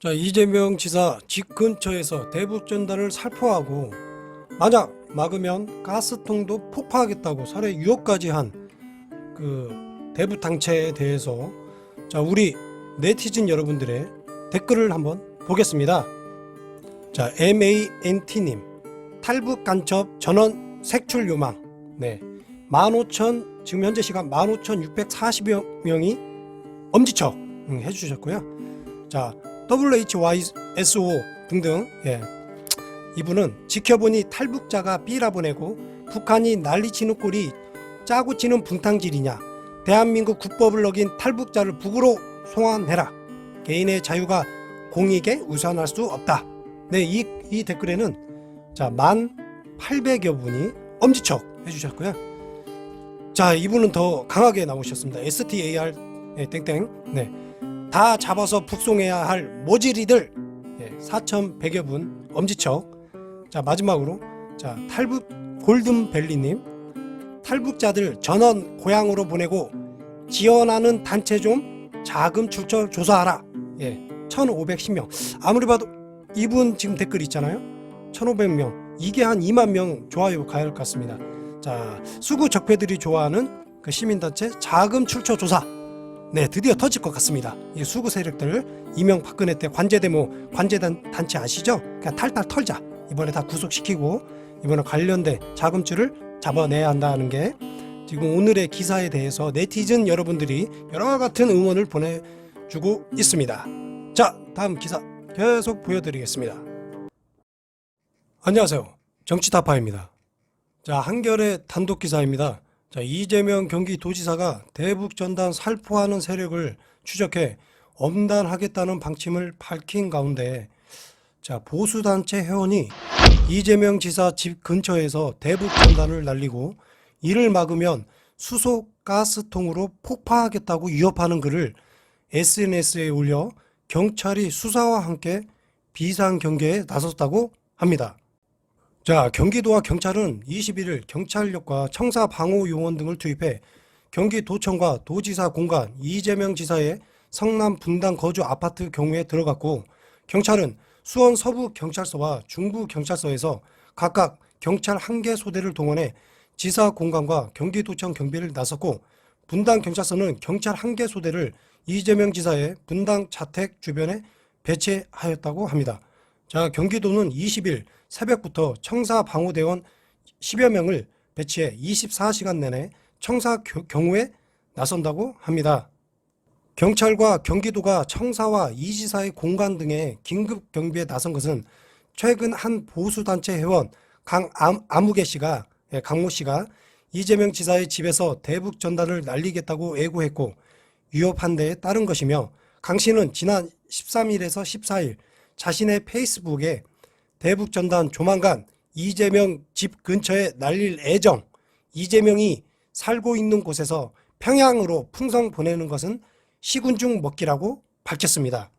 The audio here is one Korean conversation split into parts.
자, 이재명 지사 집 근처에서 대북 전단을 살포하고 만약 막으면 가스통도 폭파하겠다고 살해 유혹까지 한 그 대북 당체에 대해서 자, 우리 네티즌 여러분들의 댓글을 한번 보겠습니다. 자, MANT님 탈북 간첩 전원 색출 요망. 네, 15,000 지금 현재 시간 15,640여 명이 엄지척 해주셨고요. 자, WHYSO 등등. 예. 이분은 지켜보니 탈북자가 삐라 보내고 북한이 난리치는 꼴이 짜고 치는 분탕질이냐. 대한민국 국법을 어긴 탈북자를 북으로 송환해라. 개인의 자유가 공익에 우선할 수 없다. 네, 이 댓글에는 자 1,800여 분이 엄지척 해주셨고요. 자, 이분은 더 강하게 나오셨습니다. STAR 땡땡. 네. 다 잡아서 북송해야 할 모질이들. 4,100여 분 엄지척. 자, 마지막으로 자 탈북 골든벨리님 탈북자들 전원 고향으로 보내고 지원하는 단체 좀 자금 출처 조사하라. 1,510명. 아무리 봐도 이분 지금 댓글 있잖아요. 1,500명. 이게 한 2만 명 좋아요 가야 할 것 같습니다. 자, 수구 적폐들이 좋아하는 그 시민단체 자금 출처 조사. 네, 드디어 터질 것 같습니다. 이 수구 세력들 이명박근혜 때 관제데모 관제단체 아시죠? 그냥 탈탈 털자. 이번에 다 구속시키고 이번에 관련된 자금줄을 잡아내야 한다는 게 지금 오늘의 기사에 대해서 네티즌 여러분들이 여러 같은 응원을 보내주고 있습니다. 자, 다음 기사 계속 보여드리겠습니다. 안녕하세요, 정치타파입니다. 자, 한겨레 단독 기사입니다. 자, 이재명 경기도지사가 대북 전단 살포하는 세력을 추적해 엄단하겠다는 방침을 밝힌 가운데 자, 보수단체 회원이 이재명 지사 집 근처에서 대북 전단을 날리고 이를 막으면 수소 가스통으로 폭파하겠다고 위협하는 글을 SNS에 올려 경찰이 수사와 함께 비상경계에 나섰다고 합니다. 자, 경기도와 경찰은 21일 경찰력과 청사 방호 요원 등을 투입해 경기도청과 도지사 공간 이재명 지사의 성남 분당 거주 아파트 경우에 들어갔고, 경찰은 수원 서부경찰서와 중부경찰서에서 각각 경찰 1개 소대를 동원해 지사 공간과 경기도청 경비를 나섰고, 분당경찰서는 경찰 1개 소대를 이재명 지사의 분당 자택 주변에 배치하였다고 합니다. 자, 경기도는 20일 새벽부터 청사 방호대원 10여 명을 배치해 24시간 내내 청사 경호에 나선다고 합니다. 경찰과 경기도가 청사와 이 지사의 공간 등의 긴급 경비에 나선 것은 최근 한 보수단체 회원 강아무개 씨가 강모 씨가 이재명 지사의 집에서 대북 전단을 날리겠다고 애고했고 위협한 데에 따른 것이며, 강 씨는 지난 13일에서 14일 자신의 페이스북에 대북 전단 조만간 이재명 집 근처에 날릴 예정, 이재명이 살고 있는 곳에서 평양으로 풍선 보내는 것은 시군중 먹기라고 밝혔습니다.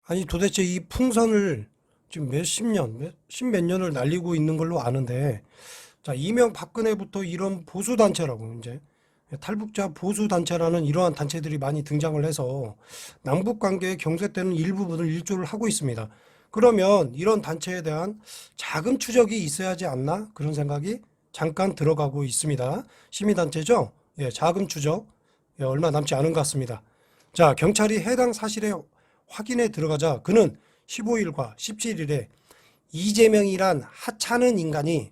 아니, 도대체 이 풍선을 지금 십몇 년을 날리고 있는 걸로 아는데, 자, 이명박근혜부터 이런 보수단체라고, 이제 탈북자 보수단체라는 이러한 단체들이 많이 등장을 해서 남북관계의 경색되는 일부분을 일조를 하고 있습니다. 그러면 이런 단체에 대한 자금 추적이 있어야 하지 않나, 그런 생각이 잠깐 들어가고 있습니다. 시민단체죠? 자금 추적 얼마 남지 않은 것 같습니다. 자, 경찰이 해당 사실에 확인에 들어가자 그는 15일과 17일에 이재명이란 하찮은 인간이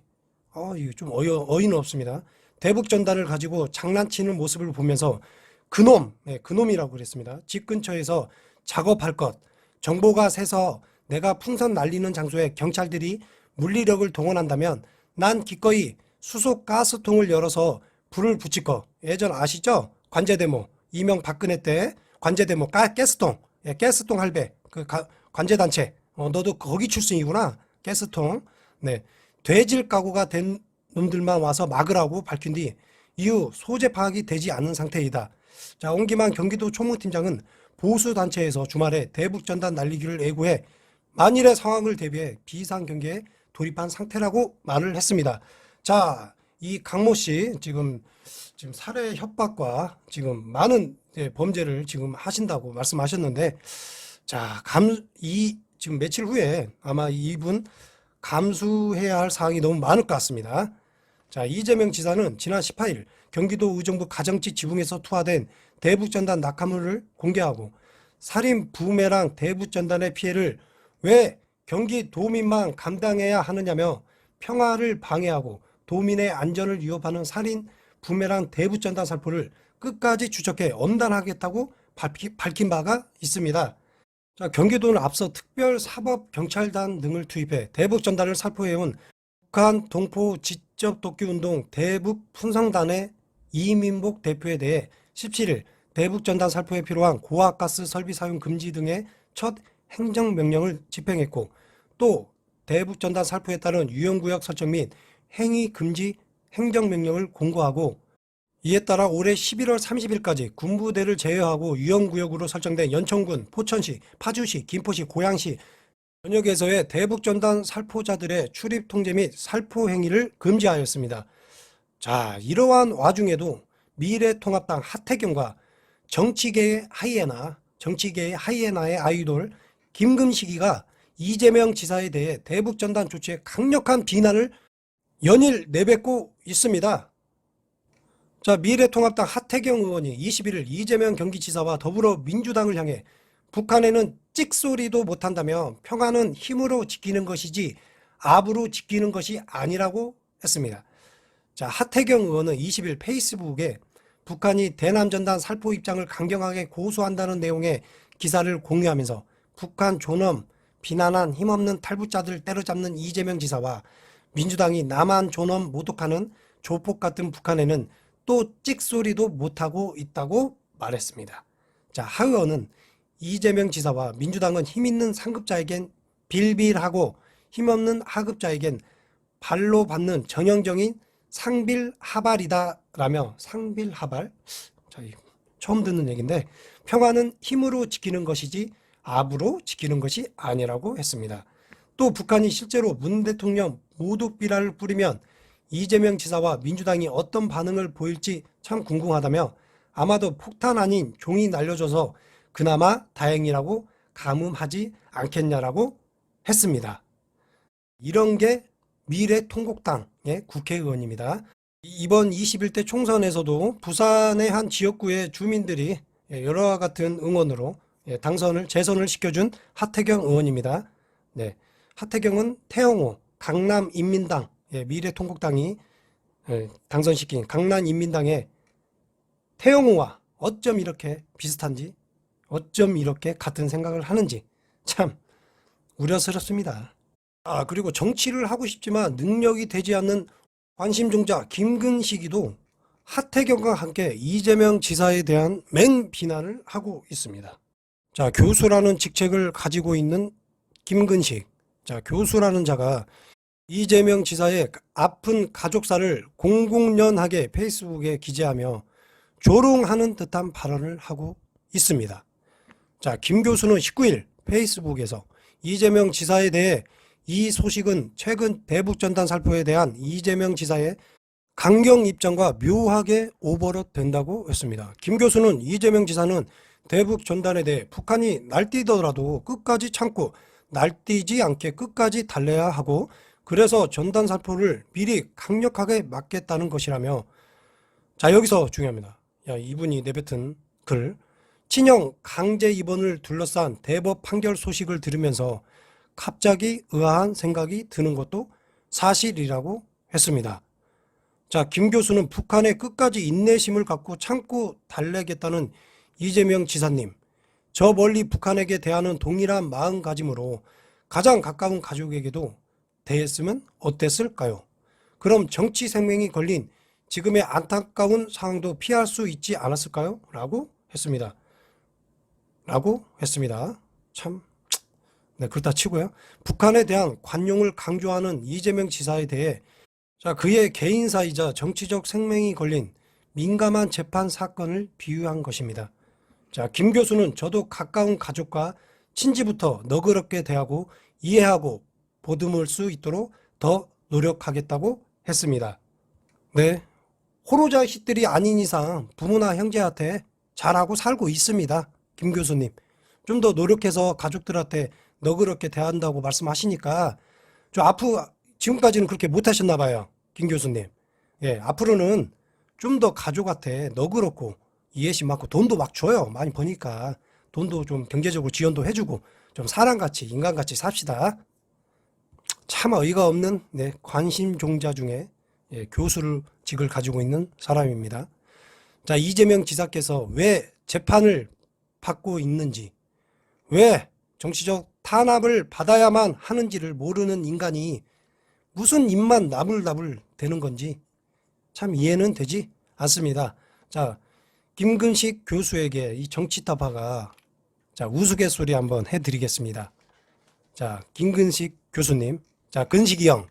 이거 좀 어이는 없습니다. 대북 전단을 가지고 장난치는 모습을 보면서 그놈이라고 그랬습니다. 집 근처에서 작업할 것, 정보가 새서 내가 풍선 날리는 장소에 경찰들이 물리력을 동원한다면 난 기꺼이 수소 가스통을 열어서 불을 붙일 거. 예전 아시죠? 관제데모, 이명박근혜 때 관제데모 가스통, 가스통 할배, 그 관제단체, 너도 거기 출신이구나. 가스통. 네, 돼질 각오가 된 놈들만 와서 막으라고 밝힌 뒤 이후 소재 파악이 되지 않는 상태이다. 자, 온기만 경기도 총무팀장은 보수단체에서 주말에 대북 전단 날리기를 애고해 만일의 상황을 대비해 비상경계에 돌입한 상태라고 말을 했습니다. 자, 이 강모 씨 지금 살해 협박과 지금 많은 범죄를 지금 하신다고 말씀하셨는데, 자, 지금 며칠 후에 아마 이분 감수해야 할 사항이 너무 많을 것 같습니다. 자, 이재명 지사는 지난 18일 경기도 의정부 가정집 지붕에서 투하된 대북전단 낙하물을 공개하고 살인 부메랑 대북전단의 피해를 왜 경기 도민만 감당해야 하느냐며 평화를 방해하고 도민의 안전을 위협하는 살인 부메랑 대북전단 살포를 끝까지 추적해 엄단하겠다고 밝힌 바가 있습니다. 자, 경기도는 앞서 특별사법경찰단 등을 투입해 대북전단을 살포해온 북한 동포 지적독기운동 대북풍성단의 이민복 대표에 대해 17일 대북전단 살포에 필요한 고압가스 설비 사용 금지 등의 첫 행정명령을 집행했고, 또 대북전단 살포에 따른 유형구역 설정 및 행위 금지 행정명령을 공고하고, 이에 따라 올해 11월 30일까지 군부대를 제외하고 유형구역으로 설정된 연천군, 포천시, 파주시, 김포시, 고양시 전역에서의 대북전단 살포자들의 출입 통제 및 살포 행위를 금지하였습니다. 자, 이러한 와중에도 미래통합당 하태경과 정치계의 하이에나의 아이돌 김근식이가 이재명 지사에 대해 대북전단 조치에 강력한 비난을 연일 내뱉고 있습니다. 자, 미래통합당 하태경 의원이 21일 이재명 경기지사와 더불어민주당을 향해 북한에는 찍소리도 못한다며 평화는 힘으로 지키는 것이지 압으로 지키는 것이 아니라고 했습니다. 자, 하태경 의원은 20일 페이스북에 북한이 대남전단 살포 입장을 강경하게 고수한다는 내용의 기사를 공유하면서 북한 존엄 비난한 힘없는 탈북자들 때려잡는 이재명 지사와 민주당이 남한 존엄 모독하는 조폭 같은 북한에는 또 찍소리도 못하고 있다고 말했습니다. 자, 하 의원은 이재명 지사와 민주당은 힘있는 상급자에겐 빌빌하고 힘없는 하급자에겐 발로 받는 전형적인 상빌하발이다라며, 상빌하발? 처음 듣는 얘기인데, 평화는 힘으로 지키는 것이지 압으로 지키는 것이 아니라고 했습니다. 또 북한이 실제로 문 대통령 모독 비라를 뿌리면 이재명 지사와 민주당이 어떤 반응을 보일지 참 궁금하다며, 아마도 폭탄 아닌 종이 날려줘서 그나마 다행이라고 가뭄하지 않겠냐라고 했습니다. 이런 게 미래통합당의 국회의원입니다. 이번 21대 총선에서도 부산의 한 지역구의 주민들이 여러와 같은 응원으로 재선을 시켜준 하태경 의원입니다. 네, 하태경은 태영호 강남인민당, 미래통합당이 당선시킨 강남인민당의 태영호와 어쩜 이렇게 비슷한지, 어쩜 이렇게 같은 생각을 하는지 참 우려스럽습니다. 아, 그리고 정치를 하고 싶지만 능력이 되지 않는 관심종자 김근식이도 하태경과 함께 이재명 지사에 대한 맹비난을 하고 있습니다. 자, 교수라는 직책을 가지고 있는 김근식. 자, 교수라는 자가 이재명 지사의 아픈 가족사를 공공연하게 페이스북에 기재하며 조롱하는 듯한 발언을 하고 있습니다. 자, 김 교수는 19일 페이스북에서 이재명 지사에 대해 이 소식은 최근 대북전단 살포에 대한 이재명 지사의 강경 입장과 묘하게 오버랩 된다고 했습니다. 김 교수는 이재명 지사는 대북전단에 대해 북한이 날뛰더라도 끝까지 참고 날뛰지 않게 끝까지 달래야 하고, 그래서 전단 살포를 미리 강력하게 막겠다는 것이라며, 자, 여기서 중요합니다. 이분이 내뱉은 글, 친형 강제 입원을 둘러싼 대법 판결 소식을 들으면서 갑자기 의아한 생각이 드는 것도 사실이라고 했습니다. 자, 김 교수는 북한에 끝까지 인내심을 갖고 참고 달래겠다는 이재명 지사님, 저 멀리 북한에게 대하는 동일한 마음가짐으로 가장 가까운 가족에게도 대했으면 어땠을까요? 그럼 정치 생명이 걸린 지금의 안타까운 상황도 피할 수 있지 않았을까요? 라고 했습니다. 참, 네, 그렇다 치고요. 북한에 대한 관용을 강조하는 이재명 지사에 대해, 자, 그의 개인사이자 정치적 생명이 걸린 민감한 재판 사건을 비유한 것입니다. 자, 김 교수는 저도 가까운 가족과 친지부터 너그럽게 대하고 이해하고 보듬을 수 있도록 더 노력하겠다고 했습니다. 네, 호로자식들이 아닌 이상 부모나 형제한테 잘하고 살고 있습니다. 김 교수님, 좀 더 노력해서 가족들한테 너그럽게 대한다고 말씀하시니까 좀 앞으로 지금까지는 그렇게 못하셨나 봐요. 김 교수님. 예, 앞으로는 좀 더 가족한테 너그럽고 이해심 많고 돈도 막 줘요. 많이 버니까 돈도 좀 경제적으로 지원도 해주고 좀 사람같이 인간같이 삽시다. 참 어이가 없는 관심 종자 중에 교수를 직을 가지고 있는 사람입니다. 자, 이재명 지사께서 왜 재판을 받고 있는지, 왜 정치적 탄압을 받아야만 하는지를 모르는 인간이 무슨 입만 나불나불 되는 건지 참 이해는 되지 않습니다. 자, 김근식 교수에게 이 정치타파가 자, 우스갯소리 한번 해드리겠습니다. 자, 김근식 교수님, 자, 근식이 형,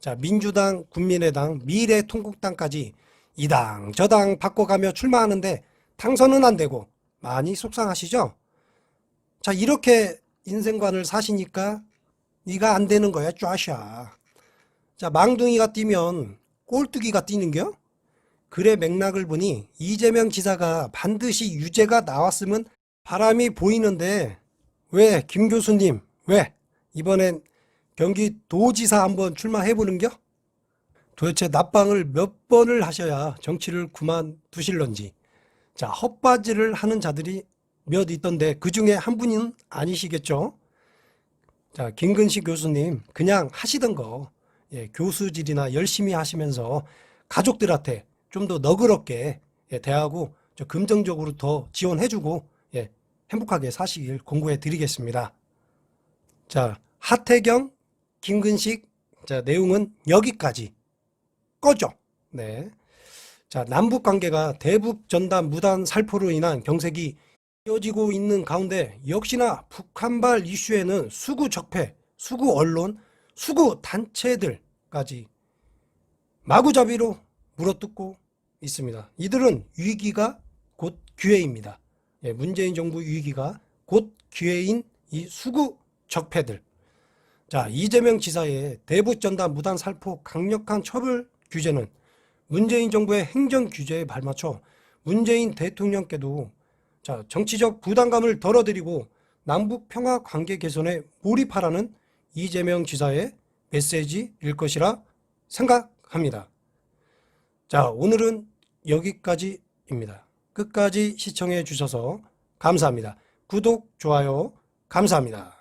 자, 민주당, 국민의당, 미래통합당까지 이 당, 저 당 바꿔가며 출마하는데 당선은 안 되고 많이 속상하시죠? 자, 이렇게 인생관을 사시니까 네가 안 되는 거야, 쫙샤. 자, 망둥이가 뛰면 꼴뚜기가 뛰는겨? 글의 맥락을 보니 이재명 지사가 반드시 유죄가 나왔으면 바람이 보이는데 왜 김 교수님 왜 이번엔 경기도지사 한번 출마해보는겨? 도대체 납방을 몇 번을 하셔야 정치를 그만두실런지. 자, 헛바지를 하는 자들이 몇 있던데 그 중에 한 분은 아니시겠죠? 자, 김근식 교수님 그냥 하시던 거 교수질이나 열심히 하시면서 가족들한테 좀 더 너그럽게 대하고 금전적으로 더 지원해주고 행복하게 사시길 공고해 드리겠습니다. 자, 하태경, 김근식, 자, 내용은 여기까지 꺼죠. 네. 자, 남북 관계가 대북 전단 무단 살포로 인한 경색이 이어지고 있는 가운데 역시나 북한발 이슈에는 수구 적폐, 수구 언론, 수구 단체들까지 마구잡이로 물어뜯고 있습니다. 이들은 위기가 곧 기회입니다. 문재인 정부 위기가 곧 기회인 이 수구 적폐들. 자, 이재명 지사의 대북 전단 무단 살포 강력한 처벌 규제는 문재인 정부의 행정 규제에 발맞춰 문재인 대통령께도 자, 정치적 부담감을 덜어드리고 남북 평화 관계 개선에 몰입하라는 이재명 지사의 메시지일 것이라 생각합니다. 자, 오늘은 여기까지입니다. 끝까지 시청해 주셔서 감사합니다. 구독, 좋아요 감사합니다.